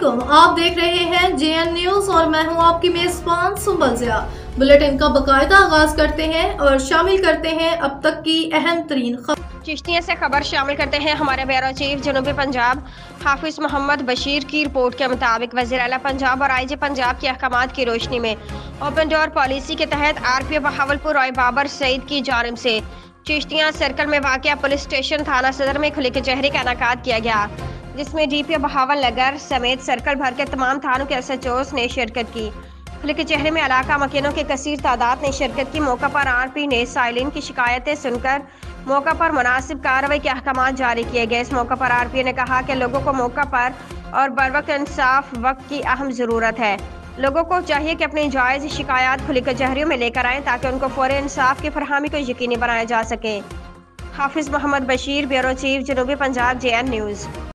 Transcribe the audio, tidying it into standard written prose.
अस्सलामुअलैकुम, आप देख रहे हैं जेएन न्यूज और मैं हूं आपकी मेजबान सुंबल ज़िया। बुलेटिन का बाकायदा आगाज करते हैं और शामिल करते हैं अब तक की अहम तरीन खबर। चिश्तिया से खबर शामिल करते हैं हमारे ब्यूरो चीफ जनूबी पंजाब हाफिज मोहम्मद बशीर की रिपोर्ट के मुताबिक वज़ीर आला पंजाब और आईजी पंजाब के अहकामात की रोशनी में ओपन डोर पॉलिसी के तहत आरपीओ बहावलपुर और बाबर सईद की जानिब से चिश्तिया सर्कल में वाक़िया पुलिस स्टेशन थाना सदर में खुली कचहरी का इनेकाद किया गया, जिसमें डीपीओ बहावल नगर समेत सर्कल भर के तमाम थानों के एसएचओस ने शिरकत की। खुली कचहरी में इलाका मकीनों की कसीर तादाद ने शिरकत की। मौका पर आरपी ने साइलिन की शिकायतें सुनकर मौका पर मुनासिब कार्रवाई के अहकाम जारी किए गए। इस मौका पर आरपी ने कहा कि लोगों को मौका पर और बरवक्त इंसाफ वक्त की अहम ज़रूरत है। लोगों को चाहिए कि अपनी जायज़ शिकायत खुली कचहरियों में लेकर आएँ ताकि उनको फौरी इंसाफ की फरहमी को यकीनी बनाया जा सके। हाफिज मोहम्मद बशीर, ब्यूरो चीफ जनूबी पंजाब, जेएन न्यूज़।